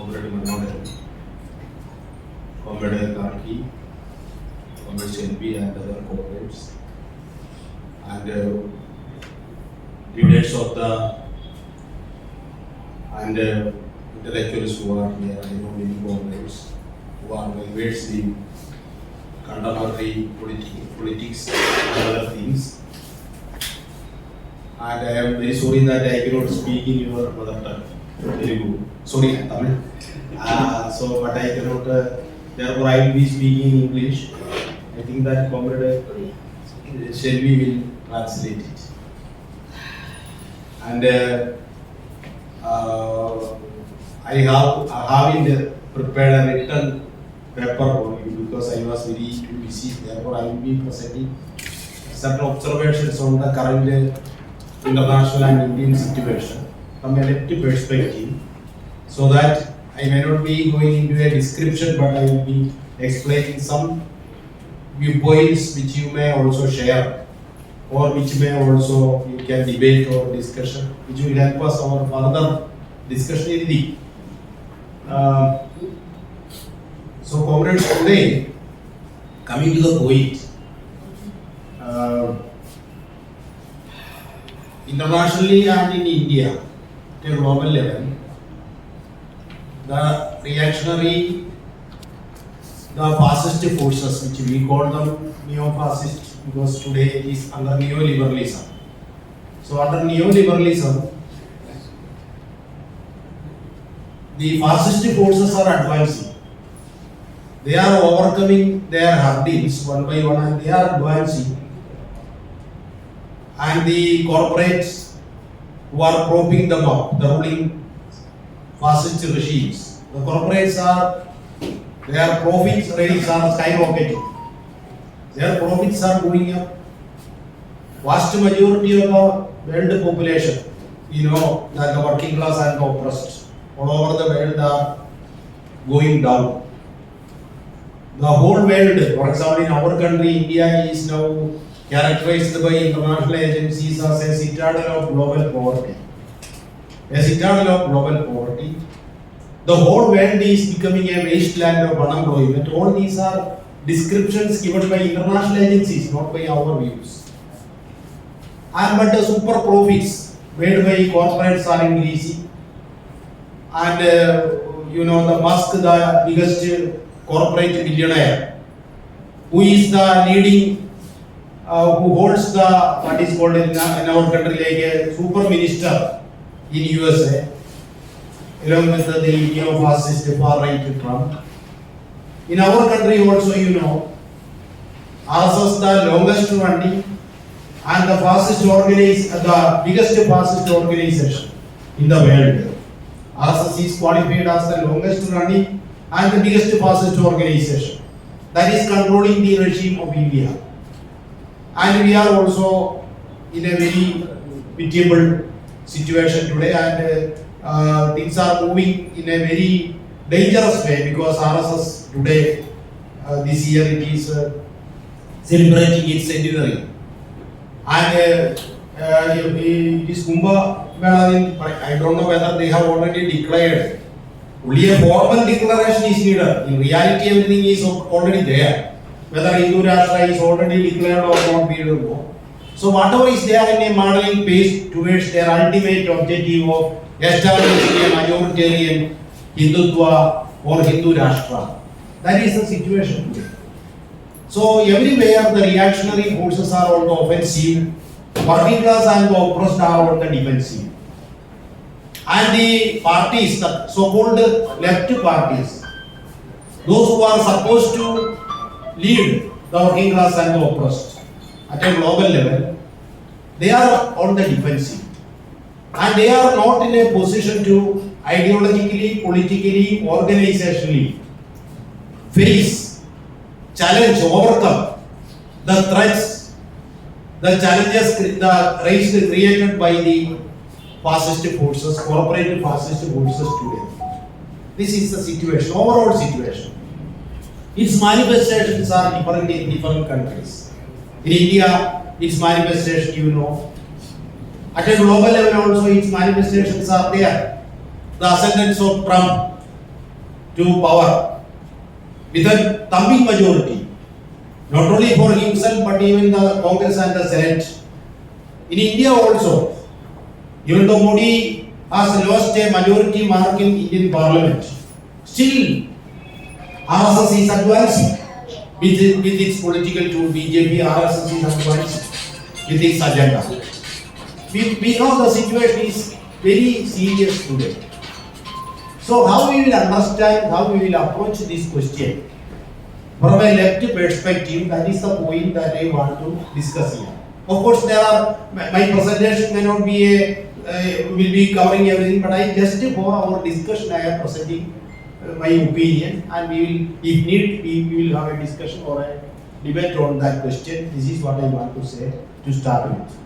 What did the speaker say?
Comrade Manohar, Comrade Karki, Comrade Shelby and other comrades, and leaders of the and intellectuals who are here, I know many comrades who are members in contemporary politics and other things. And I am very sorry that I cannot speak in your mother tongue, Telugu. Sorry, Tamil. But I cannot. Therefore, I will be speaking in English. I think that Comrade Shelby will translate it. And I haven't prepared a written paper for you because I was very too busy. Therefore, I will be presenting certain observations on the current international and Indian situation from a left perspective, so that I may not be going into a description, but I will be explaining some viewpoints which you may also share, or which may also you can debate or discussion, which will help us our further discussion in the. So, comrades, today coming to the point. Internationally and in India, at a global level, the reactionary, the fascist forces, which we call them neo-fascist, because today it is under neoliberalism. So under neoliberalism, the fascist forces are advancing. They are overcoming their hurdles one by one, and they are advancing. And the corporates who are propping them up, the ruling fascist regimes, the corporates their profits rates are skyrocketing. Their profits are going up. Vast majority of the world population, you know, that the working class and the oppressed all over the world are going down. The whole world, for example, in our country, India is now characterized by international agencies as a citadel of global poverty. A citadel of global poverty. The whole world is becoming a wasteland of unemployment. All these are descriptions given by international agencies, not by our views. But the super profits made by corporates are increasing. And you know, the Musk, the biggest corporate billionaire, who is the leading who holds the what is called in our country like a super minister in USA, along with the neo-fascist far-right Trump. In our country also, you know, RSS the longest running and the fascist the biggest fascist organization in the world. RSS is qualified as the longest running and the biggest fascist organization that is controlling the regime of India. And we are also in a very pitiable situation today, and things are moving in a very dangerous way, because RSS today, this year it is celebrating its centenary. And it is Kumbh Mela. I don't know whether they have already declared. Only a formal declaration is needed. In reality, everything is already there. Whether Hindu Rashtra is already declared or not, we don't know. So whatever is there in a modeling pace towards their ultimate objective of establishing a majoritarian Hindutva or Hindu Rashtra. That is the situation today. So everywhere the reactionary forces are on the offensive, working class and the oppressed are on the defensive. And the parties, the so-called left parties, those who are supposed to lead the working class and the oppressed at a global level, they are on the defensive. And they are not in a position to ideologically, politically, organizationally face, challenge, overcome the threats, the challenges, the raised created by the fascist forces, corporate fascist forces today. This is the situation, overall situation. Its manifestations are different in different countries. In India, its manifestation, you know. At a global level also, its manifestations are there. The ascendance of Trump to power with a thumping majority, not only for himself but even the Congress and the Senate. In India also, even though Modi has lost a majority mark in Indian Parliament, still RSS is advancing with its political tool. BJP, RSS is advancing with its agenda. We know the situation is very serious today. So how we will understand, how we will approach this question from a left perspective, that is the point that I want to discuss here. Of course, my presentation may not be will be covering everything, but I just for our discussion I am presenting my opinion, and we will, if need, we will have a discussion or a debate on that question. This is what I want to say to start with.